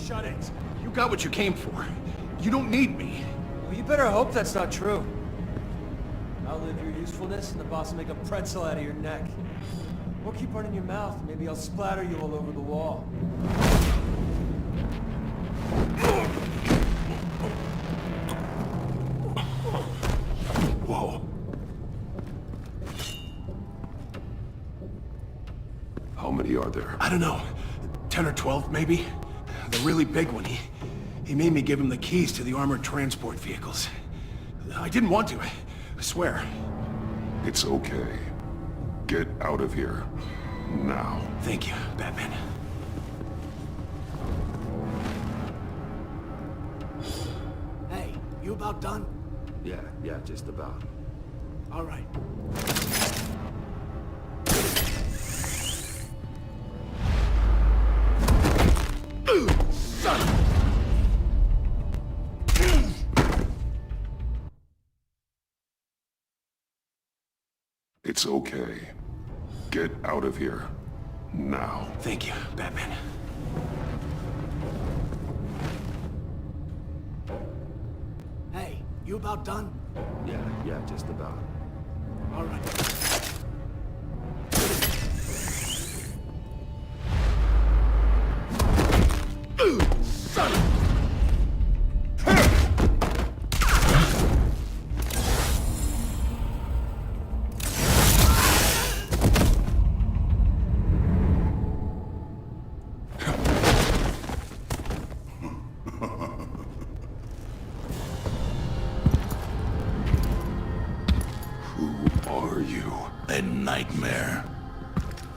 Shut it. You got what you came for. You don't need me. Well, you better hope that's not true. Outlive your usefulness and the boss will make a pretzel out of your neck. Or keep running your mouth. Maybe I'll splatter you all over the wall. Whoa. How many are there? I don't know. 10 or 12, maybe? The really big one, he made me give him the keys to the armored transport vehicles. I didn't want to, I swear. It's okay. Get out of here. Now. Thank you, Batman. Hey, you about done? Yeah, just about. All right. Son of It's okay. Get out of here. Now. Thank you, Batman. Hey, you about done? Yeah, just about. All right. Son of Who are you? A nightmare.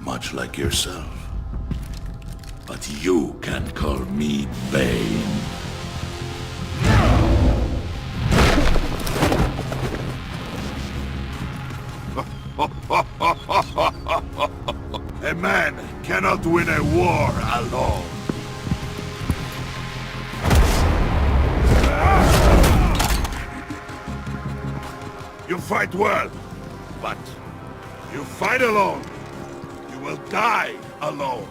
Much like yourself. But you can call me Bane. A man cannot win a war alone. You fight well, but you fight alone. You will die alone.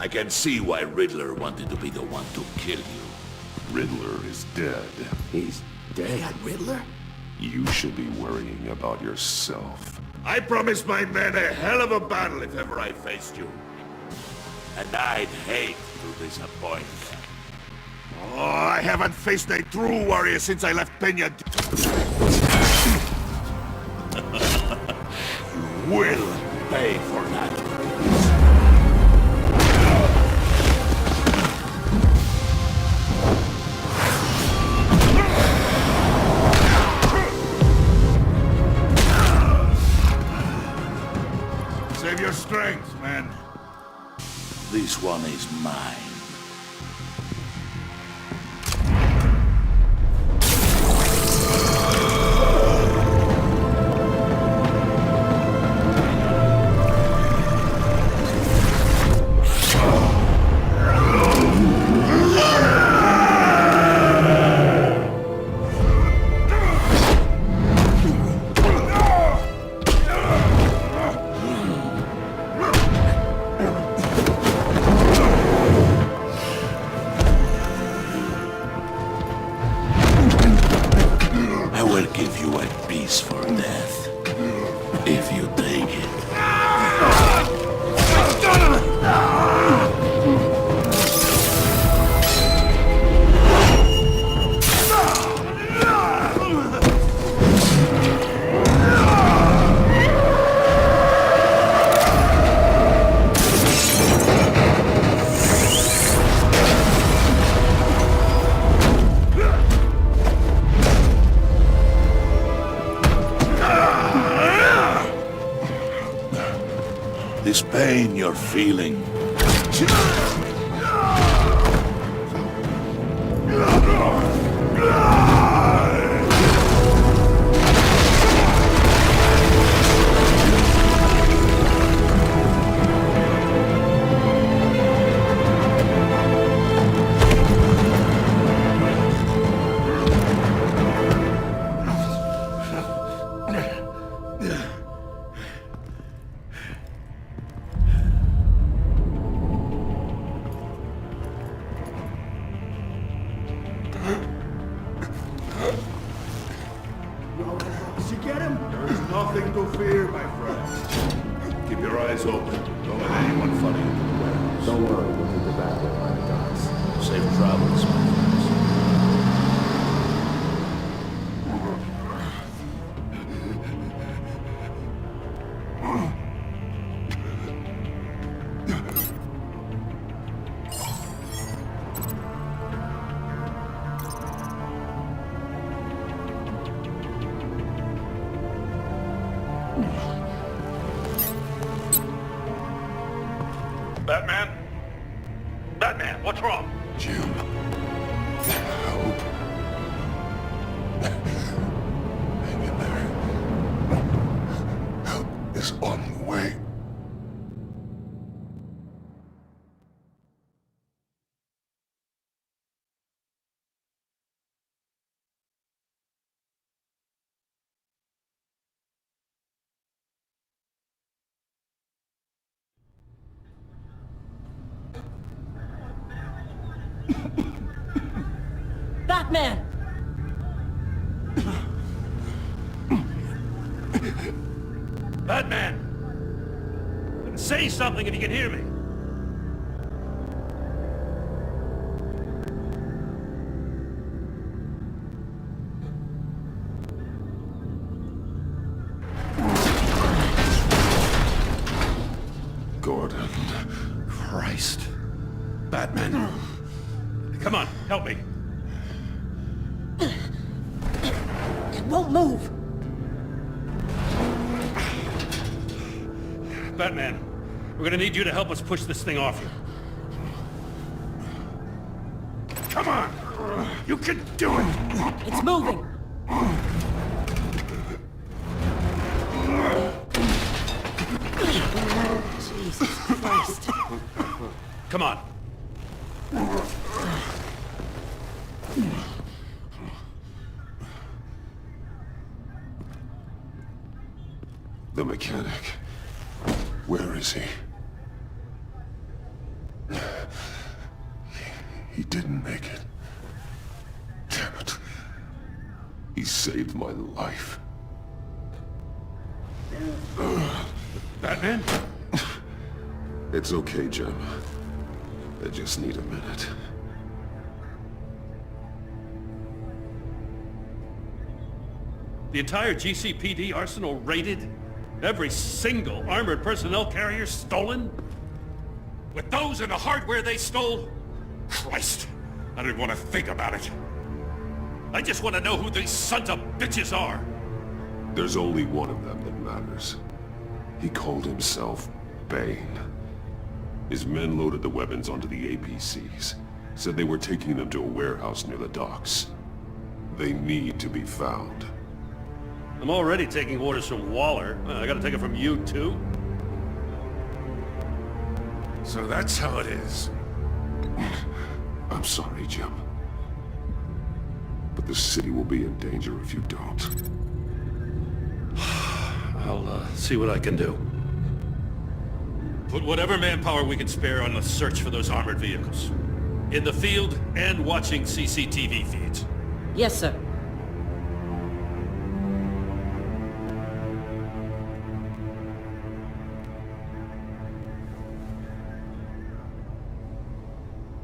I can see why Riddler wanted to be the one to kill you. Riddler is dead. He's dead. Riddler? You should be worrying about yourself. I promised my men a hell of a battle if ever I faced you. And I'd hate to disappoint them. Oh, I haven't faced a true warrior since I left Peña. You will pay for that. Save your strength, man. This one is mine. I will give you a piece for death, if you take it. This pain you're feeling Batman, what's wrong? Jim. Help. Hang in there. Help is on the way. Batman! Batman! Say something if you can hear me. Gordon. Christ. Batman. Come on, help me. It won't move! Batman, we're gonna need you to help us push this thing off you. Come on! You can do it! It's moving! Jesus Christ. Come on. The mechanic. Where is he? He didn't make it. Damn it. He saved my life. Batman? It's okay, Jim. I just need a minute. The entire GCPD arsenal raided? Every single armored personnel carrier stolen? With those and the hardware they stole? Christ, I don't want to think about it. I just want to know who these sons of bitches are. There's only one of them that matters. He called himself Bane. His men loaded the weapons onto the APCs. Said they were taking them to a warehouse near the docks. They need to be found. I'm already taking orders from Waller. I gotta take it from you, too? So that's how it is. I'm sorry, Jim. But the city will be in danger if you don't. I'll see what I can do. Put whatever manpower we can spare on the search for those armored vehicles. In the field and watching CCTV feeds. Yes, sir.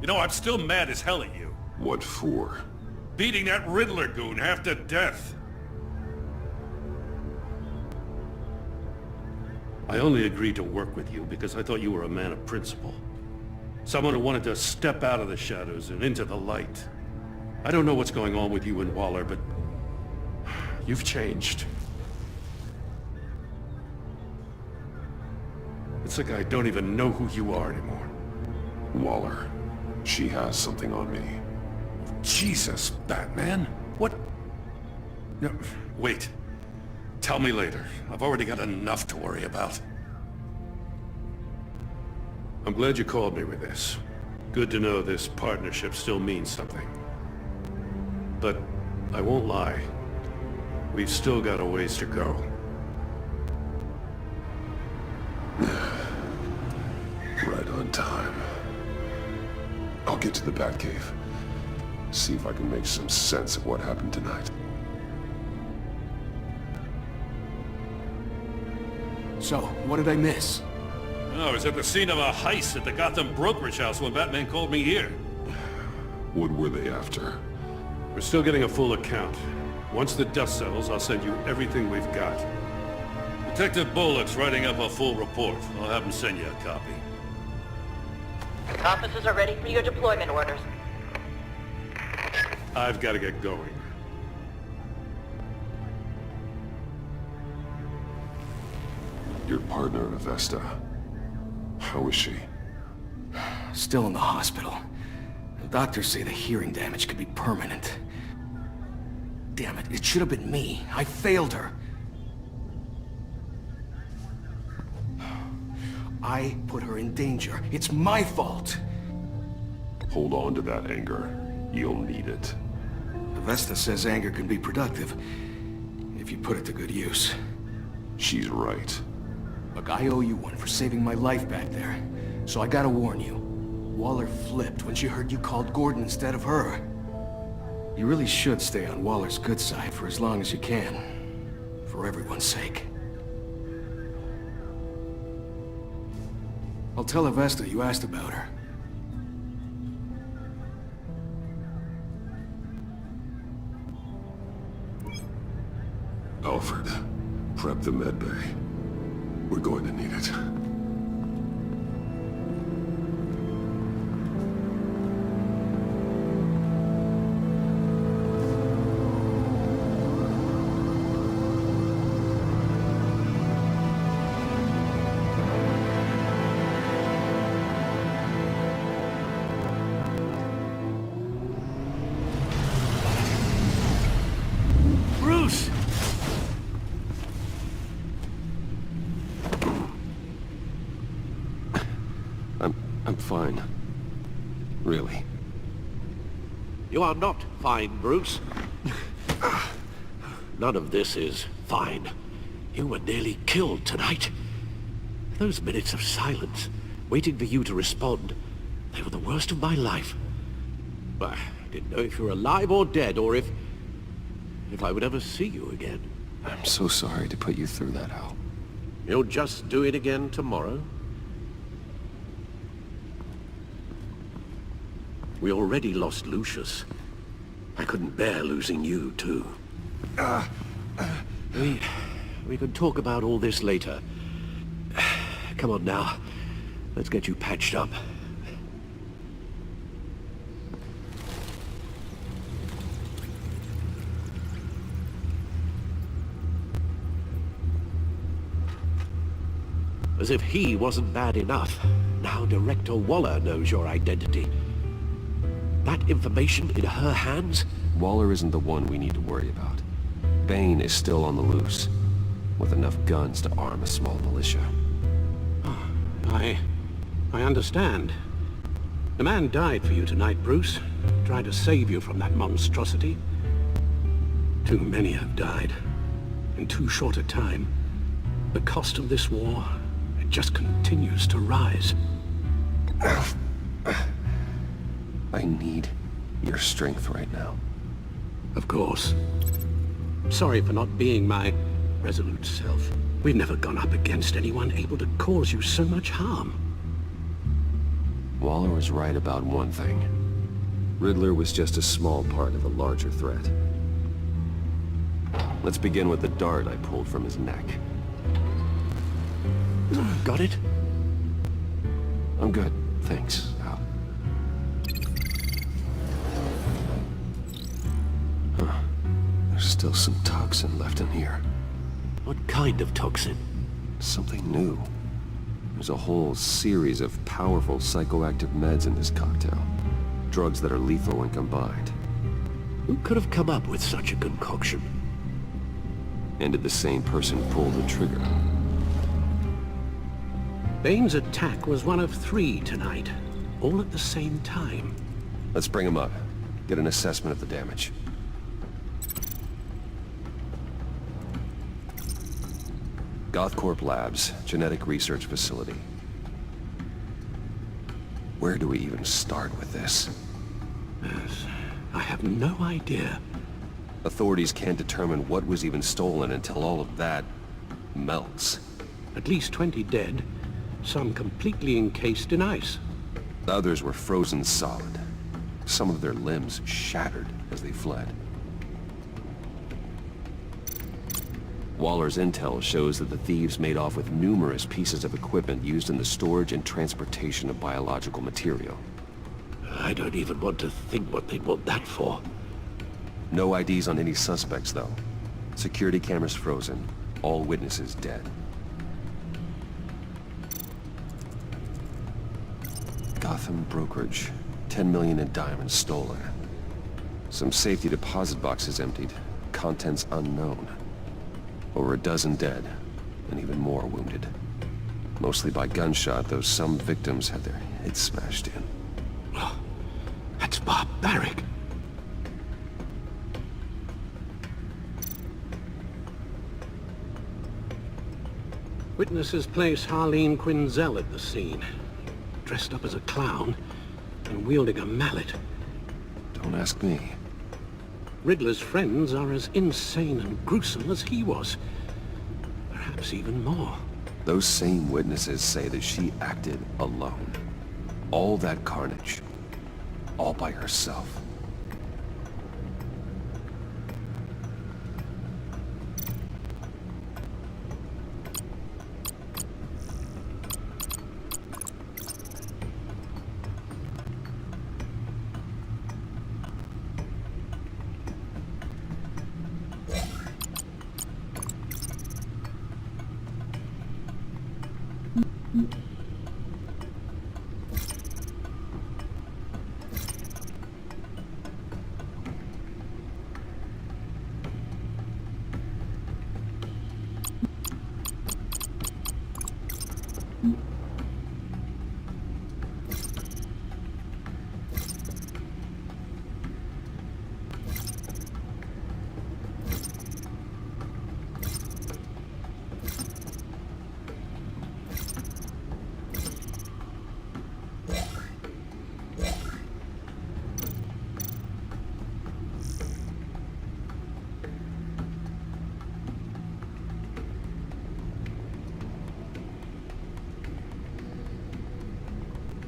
You know, I'm still mad as hell at you. What for? Beating that Riddler goon half to death. I only agreed to work with you because I thought you were a man of principle. Someone who wanted to step out of the shadows and into the light. I don't know what's going on with you and Waller, but you've changed. It's like I don't even know who you are anymore. Waller. She has something on me. Jesus, Batman. What? No, wait. Tell me later. I've already got enough to worry about. I'm glad you called me with this. Good to know this partnership still means something. But I won't lie. We've still got a ways to go. Right on time. I'll get to the Batcave. See if I can make some sense of what happened tonight. So, what did I miss? Oh, I was at the scene of a heist at the Gotham brokerage house when Batman called me here. What were they after? We're still getting a full account. Once the dust settles, I'll send you everything we've got. Detective Bullock's writing up a full report. I'll have him send you a copy. Officers are ready for your deployment orders. I've got to get going. Your partner, Avesta. How is she? Still in the hospital. The doctors say the hearing damage could be permanent. Damn it, it should have been me. I failed her. I put her in danger. It's my fault. Hold on to that anger. You'll need it. Vesta says anger can be productive, if you put it to good use. She's right. Look, I owe you one for saving my life back there. So I gotta warn you. Waller flipped when she heard you called Gordon instead of her. You really should stay on Waller's good side for as long as you can. For everyone's sake. I'll tell Avesta you asked about her. Alfred, prep the med bay. We're going to need it. Bruce! I'm fine. Really. You are not fine, Bruce. None of this is fine. You were nearly killed tonight. Those minutes of silence, waiting for you to respond, they were the worst of my life. I didn't know if you were alive or dead, or if I would ever see you again. I'm so sorry to put you through that, Al. You'll just do it again tomorrow? We already lost Lucius. I couldn't bear losing you, too. We could talk about all this later. Come on now. Let's get you patched up. As if he wasn't bad enough, now Director Waller knows your identity. That information in her hands? Waller isn't the one we need to worry about. Bane is still on the loose, with enough guns to arm a small militia. I understand. The man died for you tonight, Bruce. Tried to save you from that monstrosity. Too many have died. In too short a time. The cost of this war, it just continues to rise. I need your strength right now. Of course. Sorry for not being my resolute self. We've never gone up against anyone able to cause you so much harm. Waller was right about one thing. Riddler was just a small part of a larger threat. Let's begin with the dart I pulled from his neck. Got it? I'm good, thanks, Al. Huh. There's still some toxin left in here. What kind of toxin? Something new. There's a whole series of powerful psychoactive meds in this cocktail. Drugs that are lethal when combined. Who could have come up with such a concoction? And did the same person pull the trigger? Bane's attack was one of 3 tonight, all at the same time. Let's bring him up. Get an assessment of the damage. Gothcorp Labs, genetic research facility. Where do we even start with this? Yes, I have no idea. Authorities can't determine what was even stolen until all of that melts. At least 20 dead, some completely encased in ice. Others were frozen solid. Some of their limbs shattered as they fled. Waller's intel shows that the thieves made off with numerous pieces of equipment used in the storage and transportation of biological material. I don't even want to think what they'd want that for. No IDs on any suspects, though. Security cameras frozen. All witnesses dead. Gotham brokerage. 10 million in diamonds stolen. Some safety deposit boxes emptied. Contents unknown. Over a dozen dead, and even more wounded. Mostly by gunshot, though some victims had their heads smashed in. Oh, that's barbaric. Witnesses place Harleen Quinzel at the scene, dressed up as a clown and wielding a mallet. Don't ask me. Riddler's friends are as insane and gruesome as he was. Perhaps even more. Those same witnesses say that she acted alone. All that carnage. All by herself.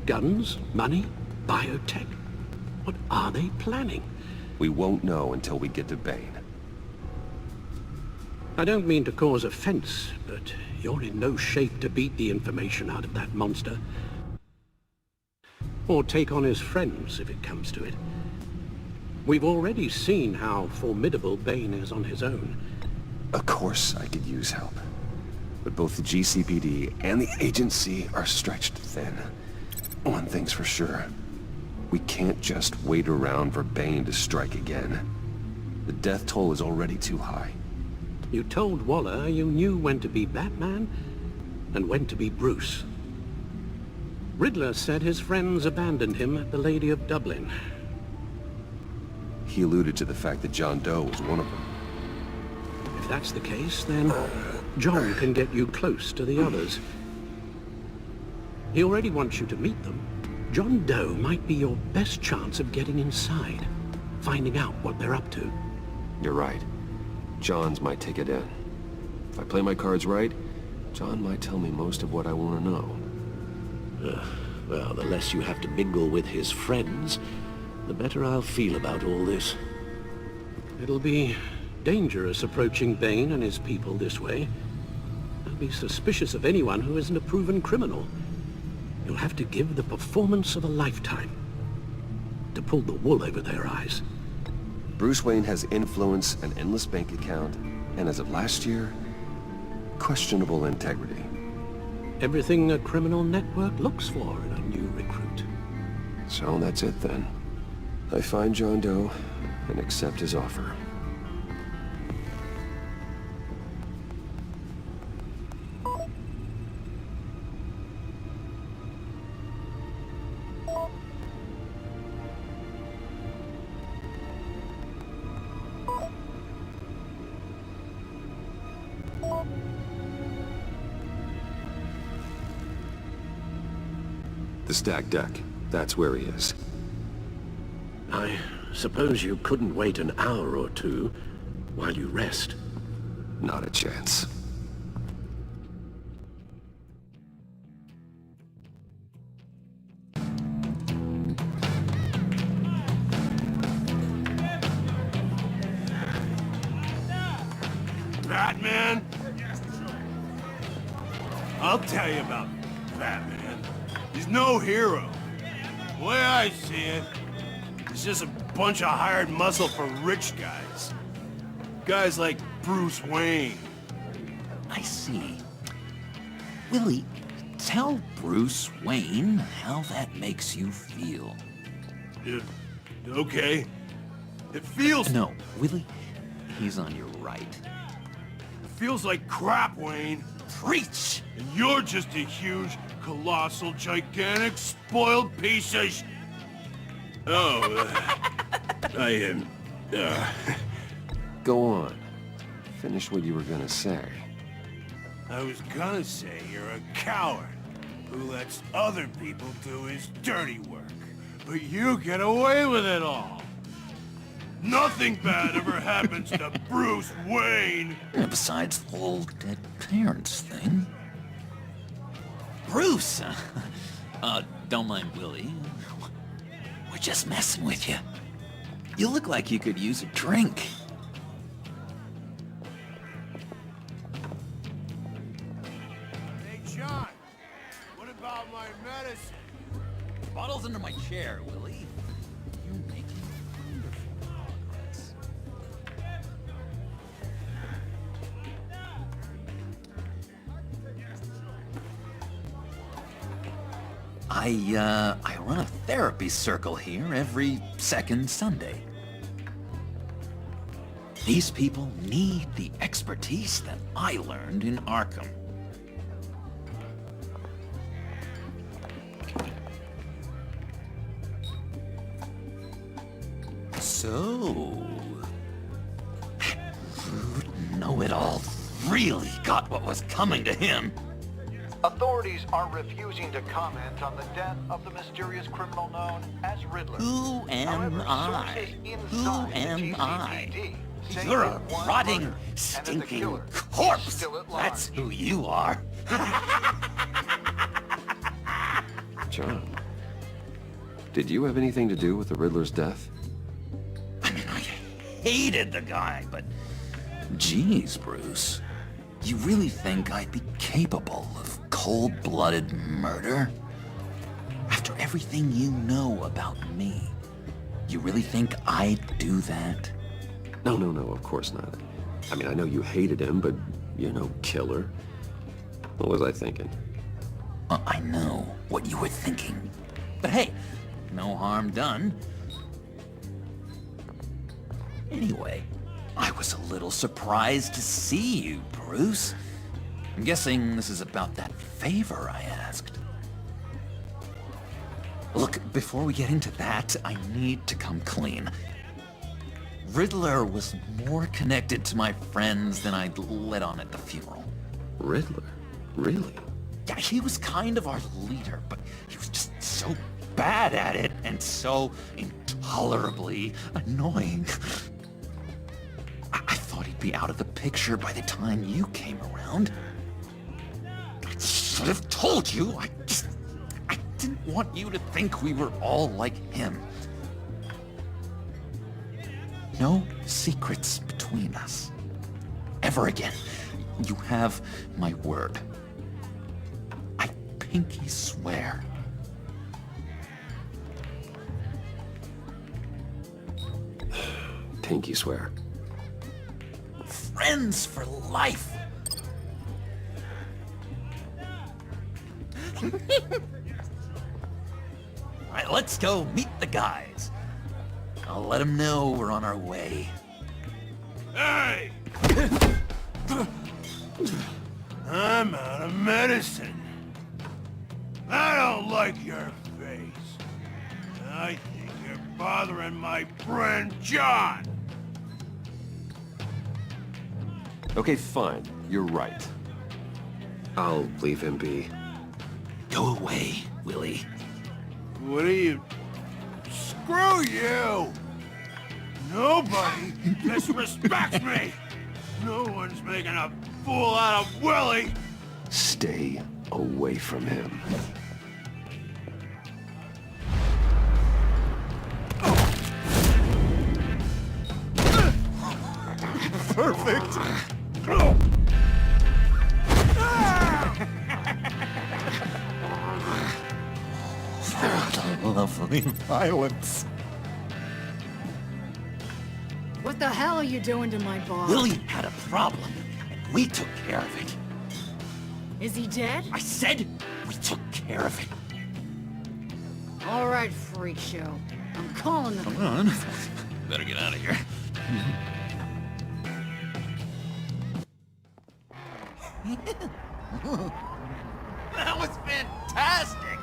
Guns? Money? Biotech? What are they planning? We won't know until we get to Bane. I don't mean to cause offense, but you're in no shape to beat the information out of that monster. Or take on his friends, if it comes to it. We've already seen how formidable Bane is on his own. Of course I could use help. But both the GCPD and the agency are stretched thin. One thing's for sure. We can't just wait around for Bane to strike again. The death toll is already too high. You told Waller you knew when to be Batman and when to be Bruce. Riddler said his friends abandoned him at the Lady of Dublin. He alluded to the fact that John Doe was one of them. If that's the case, then John can get you close to the others. He already wants you to meet them. John Doe might be your best chance of getting inside, finding out what they're up to. You're right. John's my ticket in. If I play my cards right, John might tell me most of what I want to know. Well, the less you have to mingle with his friends, the better I'll feel about all this. It'll be dangerous approaching Bane and his people this way. They'll be suspicious of anyone who isn't a proven criminal. You'll have to give the performance of a lifetime to pull the wool over their eyes. Bruce Wayne has influence, an endless bank account, and as of last year, questionable integrity. Everything a criminal network looks for in a new recruit. So that's it then. I find John Doe and accept his offer. The stacked deck. That's where he is. I suppose you couldn't wait an hour or two while you rest. Not a chance. Batman? I'll tell you about Batman. He's no hero. The way I see it, he's just a bunch of hired muscle for rich guys. Guys like Bruce Wayne. I see. Willie, tell Bruce Wayne how that makes you feel. Okay. It feels... No, Willie, he's on your right. It feels like crap, Wayne. Preach! And you're just a huge, colossal, gigantic, spoiled piece of I am... Go on. Finish what you were gonna say. I was gonna say you're a coward who lets other people do his dirty work. But you get away with it all. Nothing bad ever happens to Bruce Wayne. Besides the whole dead parents thing. Bruce! Don't mind Willie. We're just messing with you. You look like you could use a drink. Hey, John. What about my medicine? Bottle's under my chair, Willie. You're making wonderful progress. I run a therapy circle here every second Sunday. These people need the expertise that I learned in Arkham. So... Know-it-all really got what was coming to him. Authorities are refusing to comment on the death of the mysterious criminal known as Riddler. Who am However, I? sources Who inside the am I? GCPD say You're a that one rotting, murder and that the stinking killer is corpse! still at large. That's who you are. John, did you have anything to do with the Riddler's death? I mean, I hated the guy, but... Geez, Bruce. You really think I'd be capable of cold-blooded murder? After everything you know about me, you really think I'd do that? No, of course not. I mean, I know you hated him, but you're no killer. What was I thinking? I know what you were thinking. But hey, no harm done. Anyway, I was a little surprised to see you, Bruce. I'm guessing this is about that favor I asked. Look, before we get into that, I need to come clean. Riddler was more connected to my friends than I'd let on at the funeral. Riddler? Really? Yeah, he was kind of our leader, but he was just so bad at it and so intolerably annoying. I thought he'd be out of the picture by the time you came around. I should have told you. I didn't want you to think we were all like him. No secrets between us. Ever again. You have my word. I pinky swear. Pinky swear. Friends for life. All right, let's go meet the guys. I'll let them know we're on our way. Hey! I'm out of medicine. I don't like your face. I think you're bothering my friend John. Okay, fine. You're right. I'll leave him be. Go away, Willie. What are you... Screw you! Nobody disrespects me! No one's making a fool out of Willie! Stay away from him. Perfect! Lovely violence. What the hell are you doing to my boss? Willie had a problem, and we took care of it. Is he dead? I said We took care of it. All right, freak show. I'm calling them. Come on. Better get out of here. That was fantastic!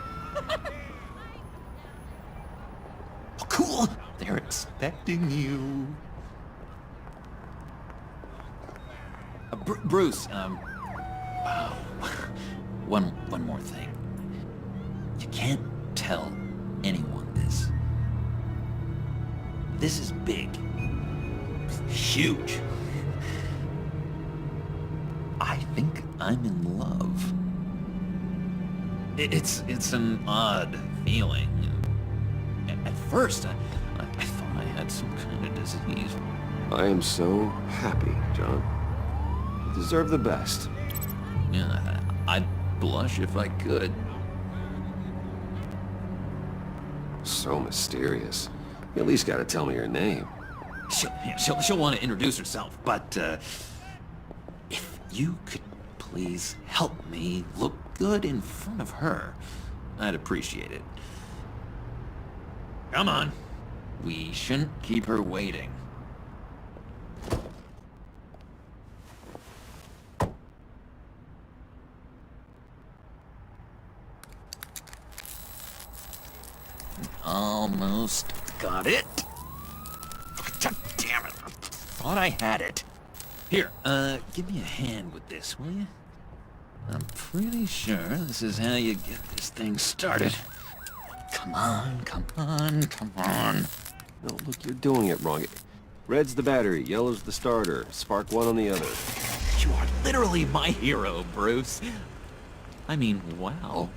Oh, cool! They're expecting you. Bruce, one more thing. You can't tell anyone this. This is big. Huge. I think I'm in love. It's an odd feeling. At first, I thought I had some kind of disease. I am so happy, John. You deserve the best. Yeah, I'd blush if I could. So mysterious. You at least gotta tell me your name. She'll want to introduce herself, but if you could please help me look good in front of her, I'd appreciate it. Come on. We shouldn't keep her waiting. Almost got it. God damn it. I thought I had it. Here, give me a hand with this, will you? I'm pretty sure this is how you get this thing started. Come on, come on, come on. No, look, you're doing it wrong. Red's the battery, yellow's the starter, spark one on the other. You are literally my hero, Bruce. I mean, wow.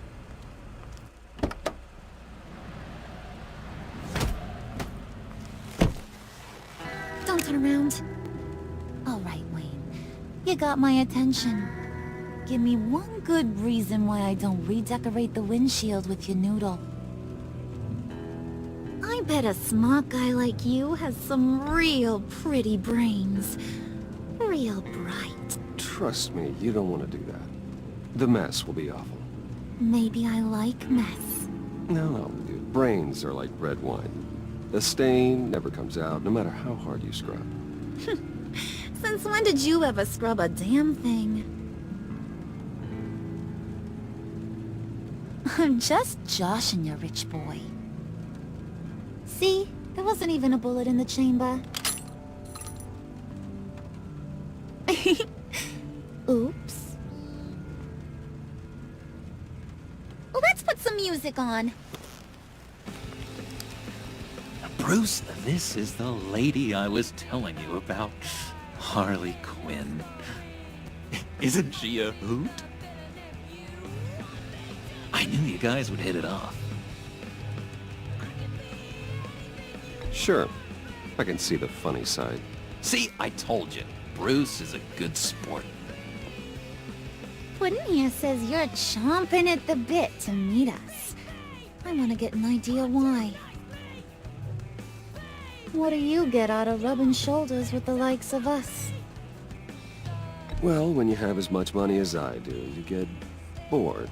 Don't turn around. All right, Wayne. You got my attention. Give me one good reason why I don't redecorate the windshield with your noodle. I bet a smart guy like you has some real pretty brains. Real bright. Trust me, you don't want to do that. The mess will be awful. Maybe I like mess. No, dude, brains are like red wine. The stain never comes out, no matter how hard you scrub. Since when did you ever scrub a damn thing? I'm just joshing you, rich boy. See? There wasn't even a bullet in the chamber. Oops. Let's put some music on. Bruce, this is the lady I was telling you about. Harley Quinn. Isn't she a hoot? I knew you guys would hit it off. Sure. I can see the funny side. See, I told you. Bruce is a good sport. Puddin' here says you're chomping at the bit to meet us. I want to get an idea why. What do you get out of rubbing shoulders with the likes of us? Well, when you have as much money as I do, you get bored.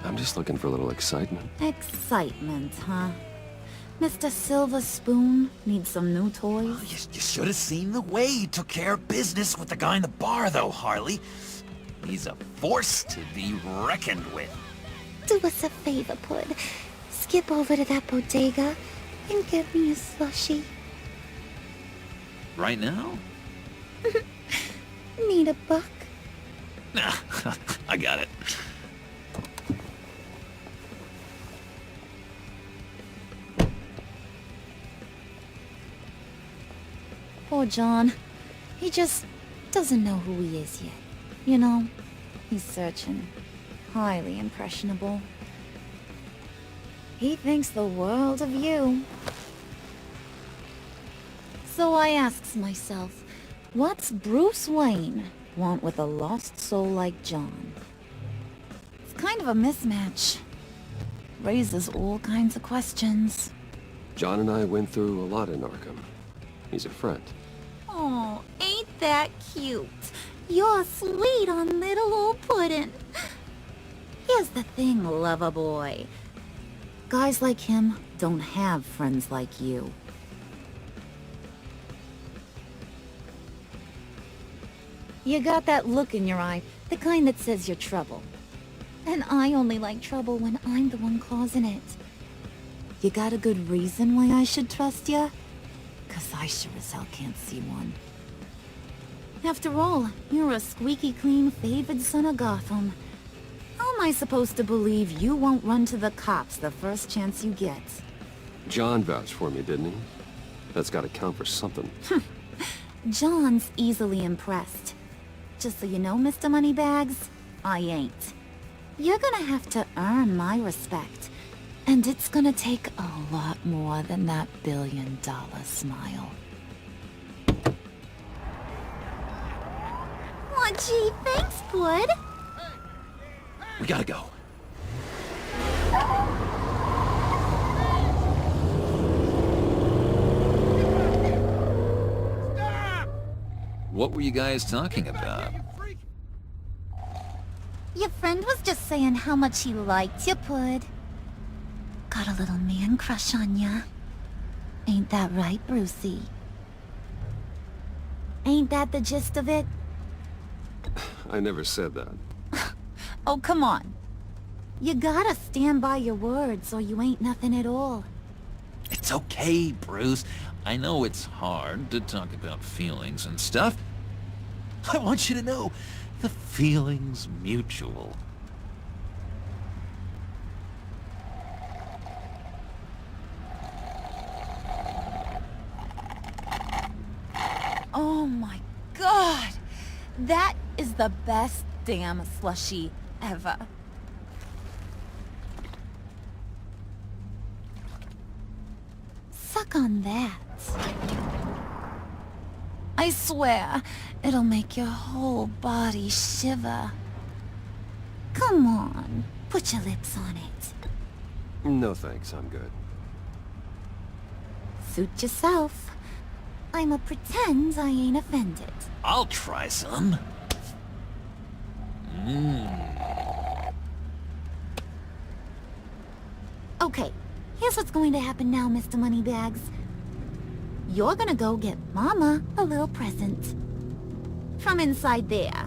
I'm just looking for a little excitement. Excitement, huh? Mr. Silver Spoon needs some new toys? Oh, you should have seen the way he took care of business with the guy in the bar, though, Harley. He's a force to be reckoned with. Do us a favor, Pud. Skip over to that bodega and get me a slushie. Right now? Need a buck? Nah, I got it. Poor John. He just doesn't know who he is yet. You know, he's searching. Highly impressionable. He thinks the world of you. So I asks myself, what's Bruce Wayne want with a lost soul like John? It's kind of a mismatch. Raises all kinds of questions. John and I went through a lot in Arkham. He's a friend. Oh, ain't that cute? You're sweet on little old Puddin'. You Here's the thing, lover boy. Guys like him don't have friends like you. You got that look in your eye, the kind that says you're trouble. And I only like trouble when I'm the one causing it. You got a good reason why I should trust you? 'Cause I sure as hell can't see one. After all, you're a squeaky clean favored son of Gotham. How am I supposed to believe you won't run to the cops the first chance you get? John vouched for me, didn't he? That's gotta count for something. John's easily impressed. Just so you know, Mr. Moneybags, I ain't. You're gonna have to earn my respect. And it's gonna take a lot more than that billion-dollar smile. Aw, gee, thanks, bud. We gotta go. What were you guys talking about? Your friend was just saying how much he liked you, Pud. Got a little man crush on ya. Ain't that right, Brucey? Ain't that the gist of it? I never said that. Oh, come on. You gotta stand by your words or you ain't nothing at all. It's okay, Bruce. I know it's hard to talk about feelings and stuff. I want you to know, the feeling's mutual. Oh my god! That is the best damn slushie ever. Suck on that. I swear, it'll make your whole body shiver. Come on, put your lips on it. No thanks, I'm good. Suit yourself. I'ma pretend I ain't offended. I'll try some. Okay, here's what's going to happen now, Mr. Moneybags. You're gonna go get Mama a little present. From inside there.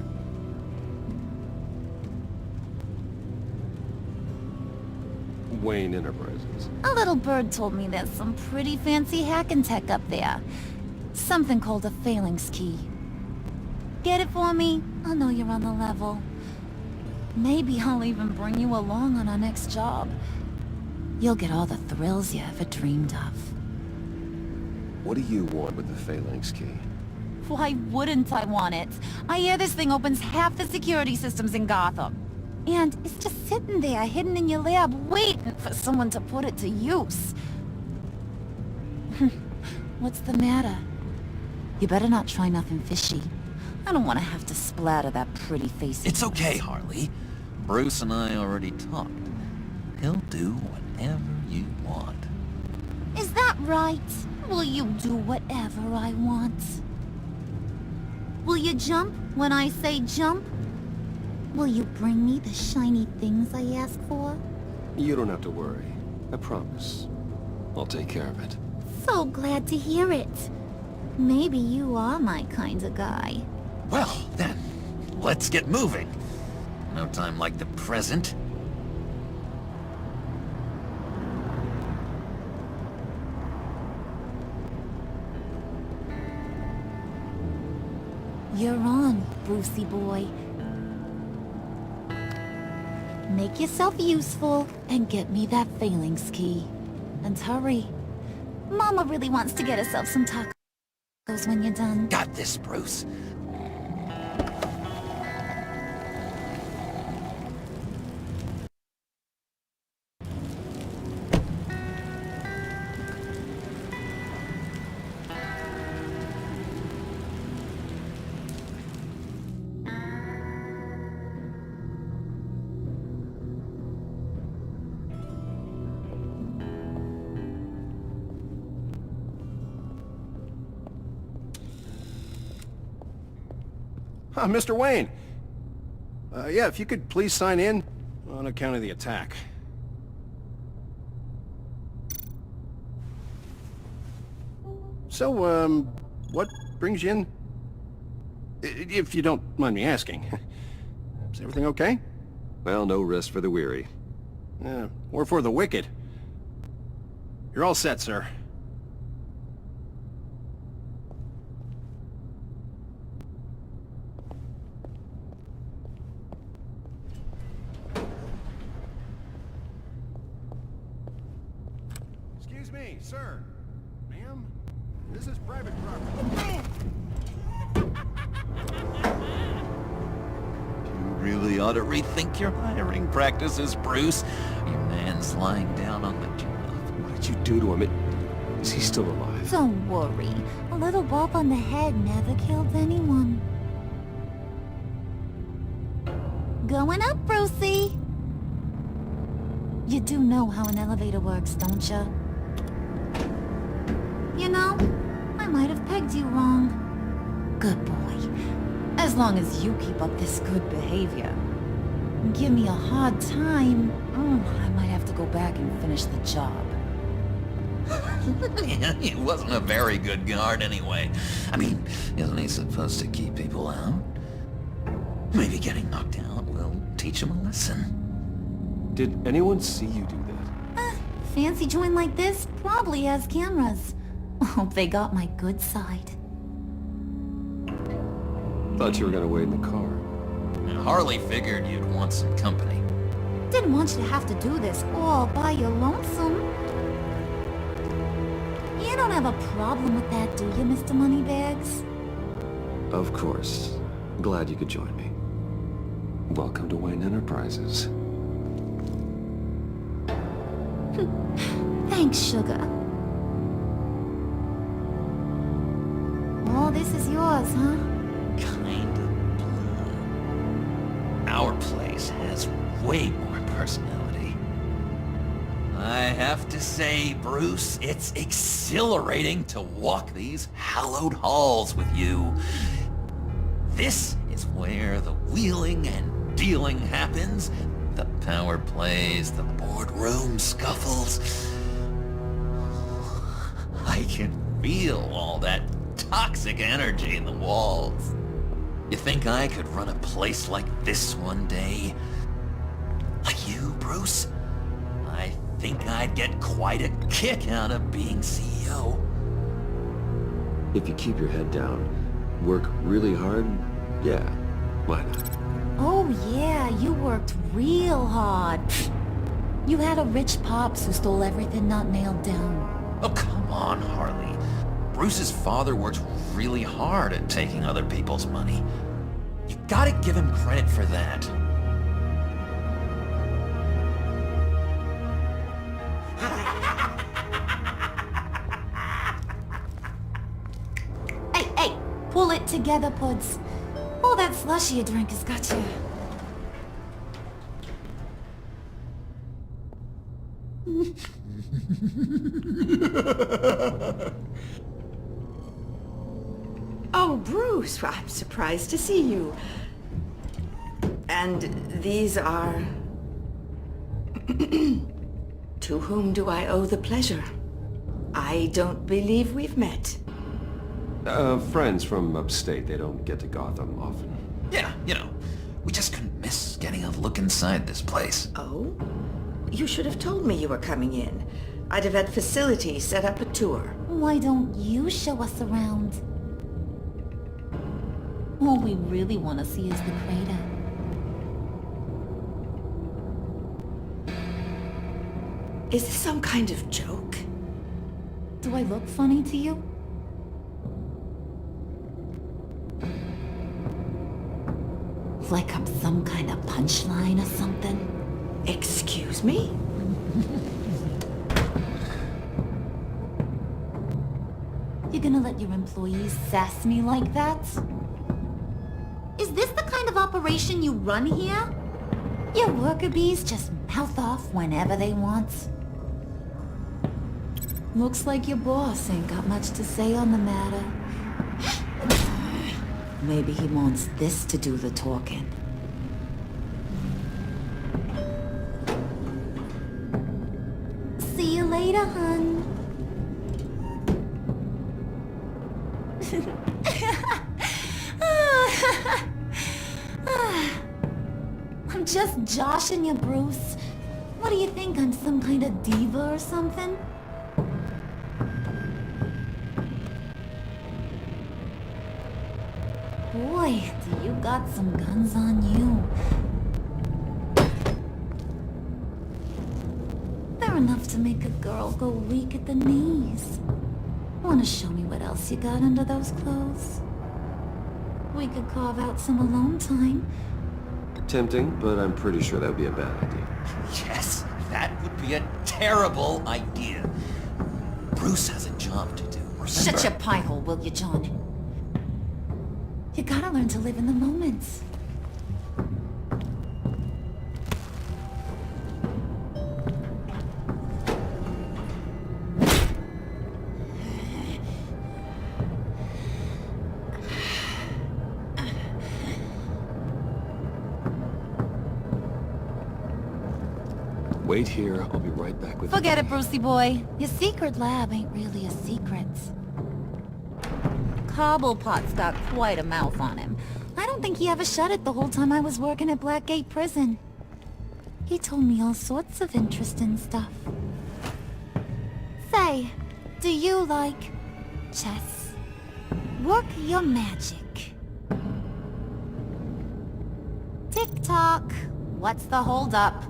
Wayne Enterprises. A little bird told me there's some pretty fancy hacking tech up there. Something called a phalanx key. Get it for me? I'll know you're on the level. Maybe I'll even bring you along on our next job. You'll get all the thrills you ever dreamed of. What do you want with the phalanx key? Why wouldn't I want it? I hear this thing opens half the security systems in Gotham. And it's just sitting there, hidden in your lab, waiting for someone to put it to use. What's the matter? You better not try nothing fishy. I don't want to have to splatter that pretty face. It's okay, Harley. Bruce and I already talked. He'll do whatever you want. Is that right? Will you do whatever I want? Will you jump when I say jump? Will you bring me the shiny things I ask for? You don't have to worry. I promise. I'll take care of it. So glad to hear it. Maybe you are my kind of guy. Well, then, let's get moving. No time like the present. You're on, Brucey boy. Make yourself useful and get me that phalanx key. And hurry. Mama really wants to get herself some tacos when you're done. Got this, Bruce. Mr. Wayne. Yeah, if you could please sign in. On account of the attack. So, what brings you in? If you don't mind me asking. Is everything okay? Well, no rest for the weary. Or for the wicked. You're all set, sir. Excuse me, sir. Ma'am? This is private property. You really ought to rethink your hiring practices, Bruce. Your man's lying down on the job. What did you do to him? Is he still alive? Don't worry. A little bump on the head never killed anyone. Going up, Brucey! You do know how an elevator works, don't you? You know, I might have pegged you wrong. Good boy. As long as you keep up this good behavior. Give me a hard time, I might have to go back and finish the job. He wasn't a very good guard anyway. I mean, isn't he supposed to keep people out? Maybe getting knocked out will teach him a lesson. Did anyone see you do that? Fancy joint like this probably has cameras. Hope they got my good side. Thought you were gonna wait in the car. Harley figured you'd want some company. Didn't want you to have to do this all by your lonesome. You don't have a problem with that, do you, Mr. Moneybags? Of course. Glad you could join me. Welcome to Wayne Enterprises. Thanks, sugar. All this is yours, huh? Kind of blue. Our place has way more personality. I have to say, Bruce, it's exhilarating to walk these hallowed halls with you. This is where the wheeling and dealing happens, the power plays, the boardroom scuffles. I can feel all that toxic energy in the walls. You think I could run a place like this one day? Like you, Bruce? I think I'd get quite a kick out of being CEO. If you keep your head down, work really hard, yeah, why not? Oh yeah, you worked real hard. You had a rich pops who stole everything not nailed down. Oh, come on, Harley. Bruce's father worked really hard at taking other people's money. You gotta give him credit for that. Hey, pull it together, Puds. All that slushy you drink has got you. Oh, Bruce, I'm surprised to see you. And these are... To whom do I owe the pleasure? I don't believe we've met. Friends from upstate. They don't get to Gotham often. Yeah, you know, we just couldn't miss getting a look inside this place. Oh? You should have told me you were coming in. I'd have had facilities set up a tour. Why don't you show us around? All we really want to see is the crater. Is this some kind of joke? Do I look funny to you? Like I'm some kind of punchline or something? Excuse me? You're gonna let your employees sass me like that? Is this the kind of operation you run here? Your worker bees just mouth off whenever they want. Looks like your boss ain't got much to say on the matter. Maybe he wants this to do the talking. later, hun. I'm just joshing you, Bruce. What do you think? I'm some kind of diva or something? Boy, do you got some guns on you. They're enough to make a girl go weak at the knees. Wanna show me what else you got under those clothes? We could carve out some alone time. Tempting, but I'm pretty sure that would be a bad idea. Yes, that would be a terrible idea. Bruce has a job to do, remember? Shut your pie hole, will you, John? You gotta learn to live in the moment. Wait here, I'll be right back with Forget it, Brucey boy. Your secret lab ain't really a secret. Cobblepot's got quite a mouth on him. I don't think he ever shut it the whole time I was working at Blackgate Prison. He told me all sorts of interesting stuff. Say, do you like chess? Work your magic. Tick-tock. What's the holdup?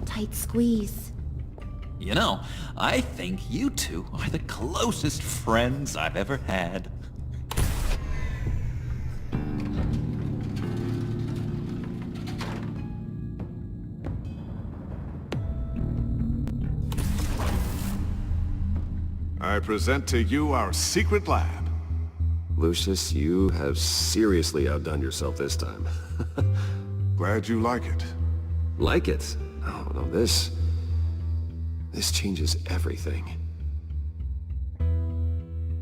Tight squeeze. You know, I think you two are the closest friends I've ever had. I present to you our secret lab. Lucius, you have seriously outdone yourself this time. Glad you like it. Like it? Oh, no, this changes everything.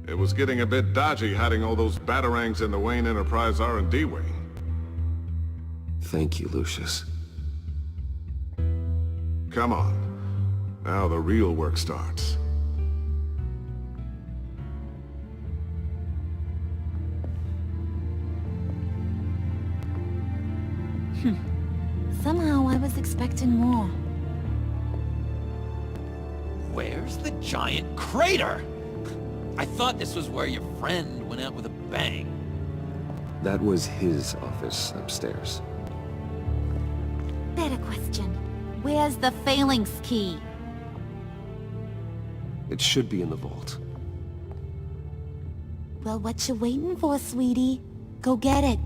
It was getting a bit dodgy hiding all those batarangs in the Wayne Enterprise R&D wing. Thank you, Lucius. Come on. Now the real work starts. Somehow I was expecting more. Where's the giant crater? I thought this was where your friend went out with a bang. That was his office upstairs. Better question. Where's the phalanx key? It should be in the vault. Well, what you waiting for, sweetie? Go get it.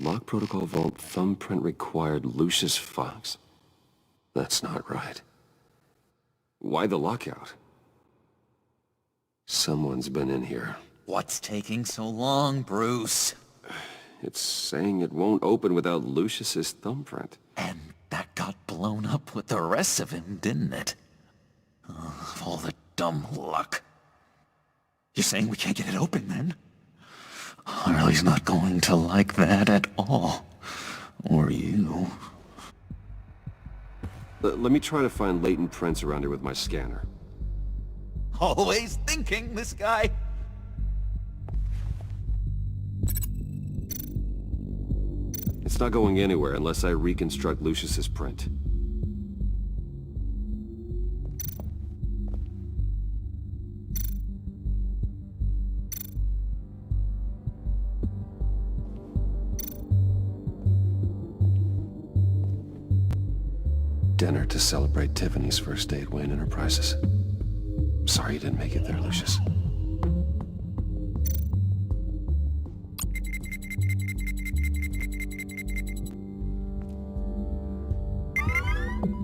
Lock protocol vault thumbprint required Lucius Fox. That's not right. Why the lockout? Someone's been in here. What's taking so long, Bruce? It's saying it won't open without Lucius's thumbprint. And that got blown up with the rest of him, didn't it? Oh, all the dumb luck. You're saying we can't get it open, then? Harley's not going to like that at all. Or you. Let me try to find latent prints around here with my scanner. Always thinking, this guy. It's not going anywhere unless I reconstruct Lucius's print. Dinner to celebrate Tiffany's first day at Wayne Enterprises. Sorry you didn't make it there, Lucius.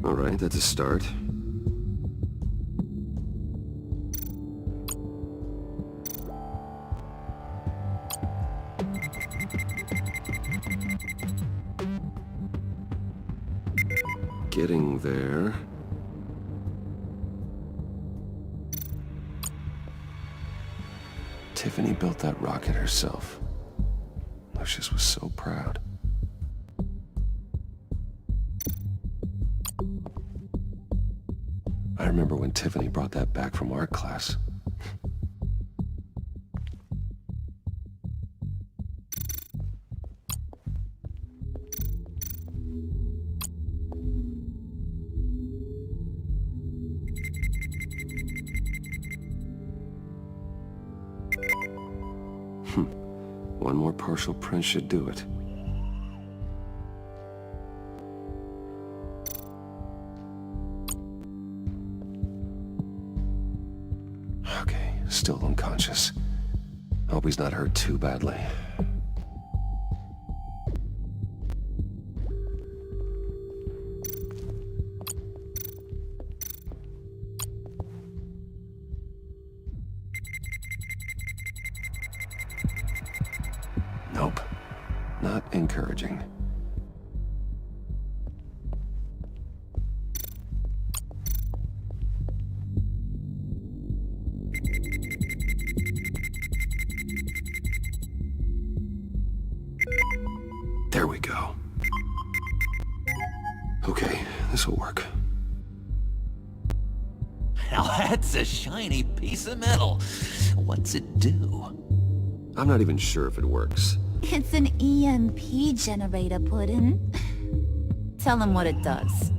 All right, that's a start. Getting there. Tiffany built that rocket herself. Lucius was so proud. I remember when Tiffany brought that back from art class. One more partial print should do it. Okay, still unconscious. Hope he's not hurt too badly. Nope. Not encouraging. There we go. Okay, this'll work. Now that's a shiny piece of metal. What's it do? I'm not even sure if it works. It's an EMP generator, Puddin'. Tell him what it does.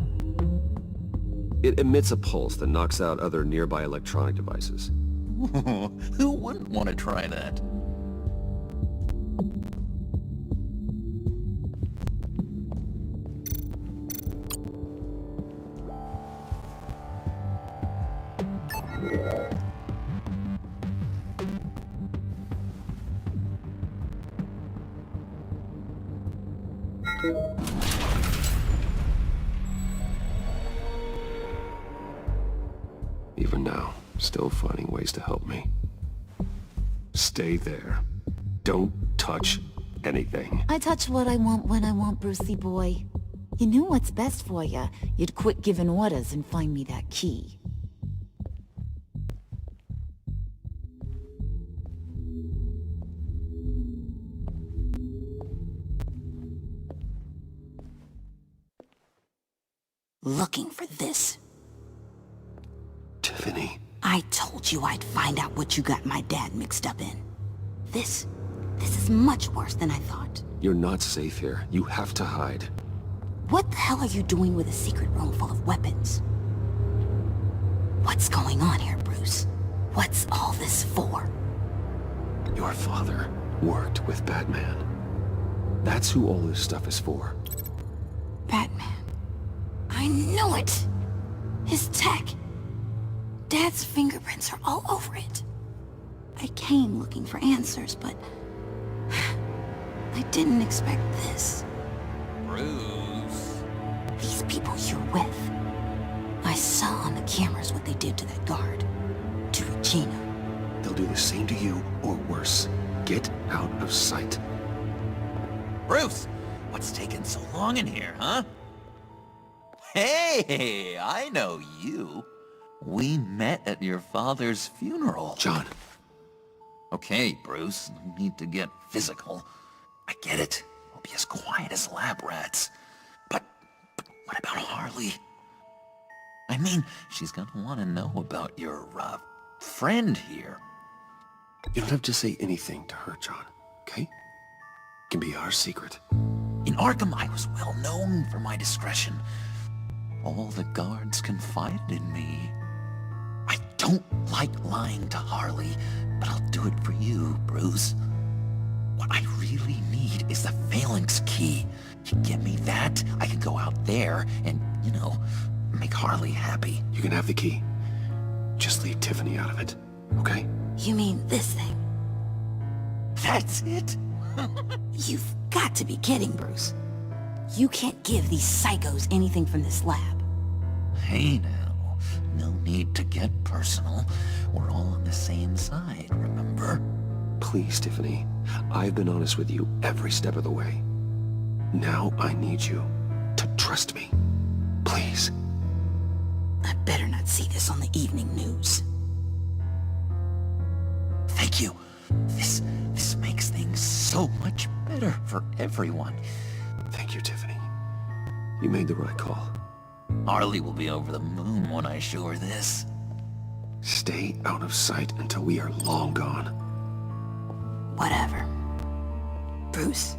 It emits a pulse that knocks out other nearby electronic devices. Who wouldn't want to try that? Even now, still finding ways to help me. Stay there. Don't touch anything. I touch what I want when I want, Brucey boy. You knew what's best for you. You'd quit giving orders and find me that key. Looking for this. Tiffany. I told you I'd find out what you got my dad mixed up in. This is much worse than I thought. You're not safe here. You have to hide. What the hell are you doing with a secret room full of weapons? What's going on here, Bruce? What's all this for? Your father worked with Batman. That's who all this stuff is for. Batman. I knew it! His tech. Dad's fingerprints are all over it. I came looking for answers, but I didn't expect this. Bruce. These people you're with. I saw on the cameras what they did to that guard. To Regina. They'll do the same to you, or worse. Get out of sight. Bruce, what's taking so long in here, huh? Hey, I know you. We met at your father's funeral. John. Okay, Bruce, no need to get physical. I get it. We'll be as quiet as lab rats. But what about Harley? I mean, she's gonna want to know about your, friend here. You don't have to say anything to her, John, okay? It can be our secret. In Arkham, I was well known for my discretion. All the guards confided in me. I don't like lying to Harley, but I'll do it for you, Bruce. What I really need is the Phalanx key. You give me that, I can go out there and, you know, make Harley happy. You can have the key. Just leave Tiffany out of it, okay? You mean this thing? That's it? You've got to be kidding, Bruce. You can't give these psychos anything from this lab. Hey now, no need to get personal. We're all on the same side, remember? Please, Tiffany. I've been honest with you every step of the way. Now I need you to trust me. Please. I better not see this on the evening news. Thank you. This makes things so much better for everyone. Thank you, Tiffany. You made the right call. Harley will be over the moon when I show her this. Stay out of sight until we are long gone. Whatever. Bruce.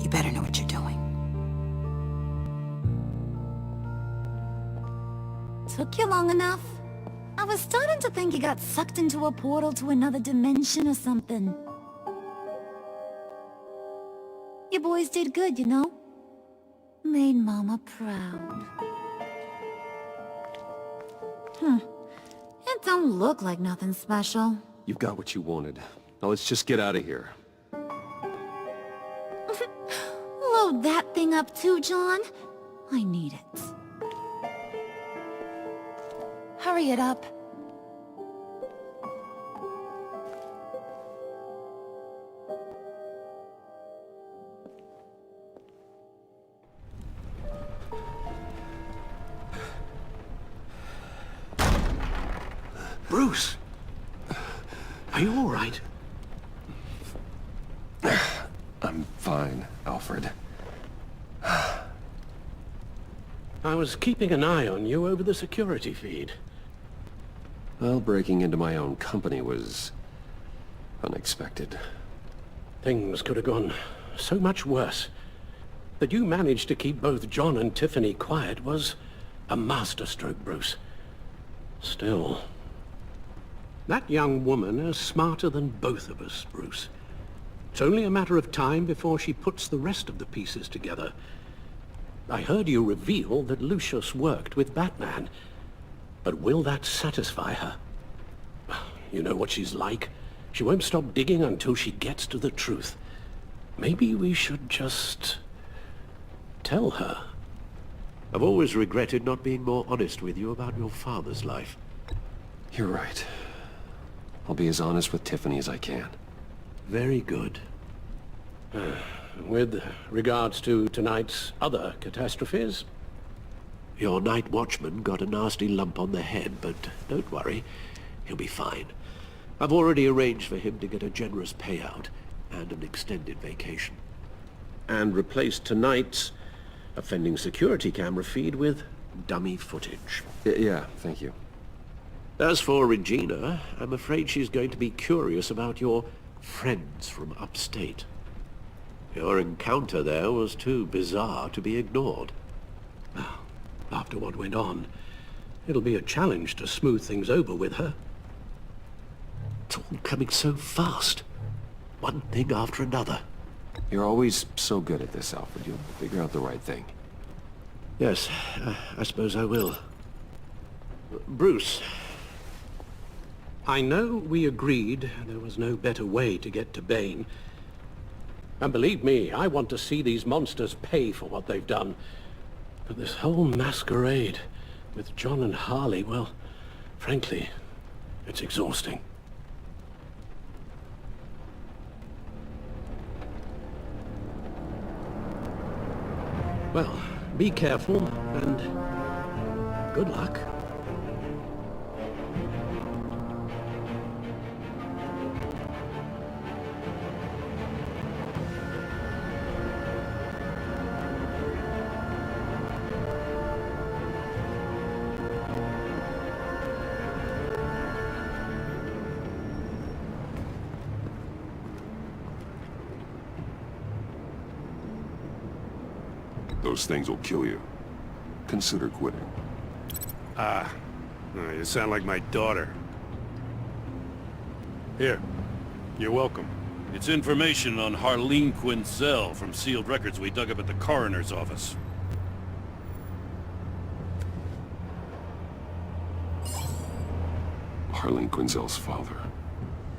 You better know what you're doing. Took you long enough? I was starting to think you got sucked into a portal to another dimension or something. You boys did good, you know? Made Mama proud. It don't look like nothing special. You've got what you wanted. Now let's just get out of here. Load that thing up too, John. I need it. Hurry it up. Bruce! Are you all right? I'm fine, Alfred. I was keeping an eye on you over the security feed. Well, breaking into my own company was unexpected. Things could have gone so much worse. That you managed to keep both John and Tiffany quiet was a masterstroke, Bruce. Still, that young woman is smarter than both of us, Bruce. It's only a matter of time before she puts the rest of the pieces together. I heard you reveal that Lucius worked with Batman. But will that satisfy her? You know what she's like. She won't stop digging until she gets to the truth. Maybe we should just tell her. I've always regretted not being more honest with you about your father's life. You're right. I'll be as honest with Tiffany as I can. Very good. With regards to tonight's other catastrophes? Your night watchman got a nasty lump on the head, but don't worry. He'll be fine. I've already arranged for him to get a generous payout and an extended vacation. And replaced tonight's offending security camera feed with dummy footage. Yeah, thank you. As for Regina, I'm afraid she's going to be curious about your friends from upstate. Your encounter there was too bizarre to be ignored. After what went on, it'll be a challenge to smooth things over with her. It's all coming so fast. One thing after another. You're always so good at this, Alfred. You'll figure out the right thing. Yes, I suppose I will. Bruce. I know we agreed there was no better way to get to Bane. And believe me, I want to see these monsters pay for what they've done. But this whole masquerade with John and Harley, well, frankly, it's exhausting. Well, be careful, and good luck. Those things will kill you. Consider quitting. You sound like my daughter. Here, you're welcome. It's information on Harleen Quinzel from sealed records we dug up at the coroner's office. Harleen Quinzel's father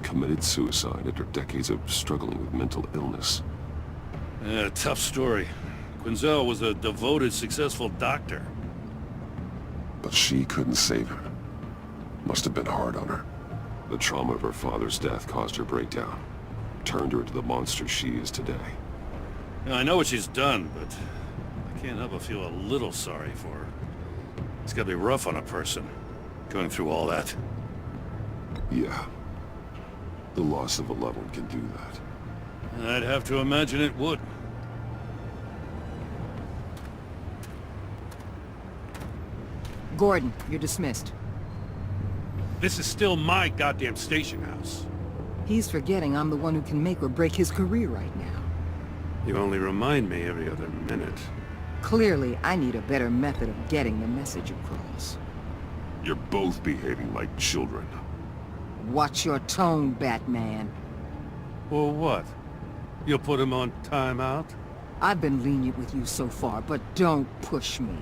committed suicide after decades of struggling with mental illness. Yeah, tough story. Quinzel was a devoted, successful doctor. But she couldn't save her. Must have been hard on her. The trauma of her father's death caused her breakdown. Turned her into the monster she is today. Now, I know what she's done, but Can't help but feel a little sorry for her. It's gotta be rough on a person, going through all that. Yeah. The loss of a loved one can do that. I'd have to imagine it would. Gordon, you're dismissed. This is still my goddamn station house. He's forgetting I'm the one who can make or break his career right now. You only remind me every other minute. Clearly, I need a better method of getting the message across. You're both behaving like children. Watch your tone, Batman. Well, what? You'll put him on timeout? I've been lenient with you so far, but don't push me.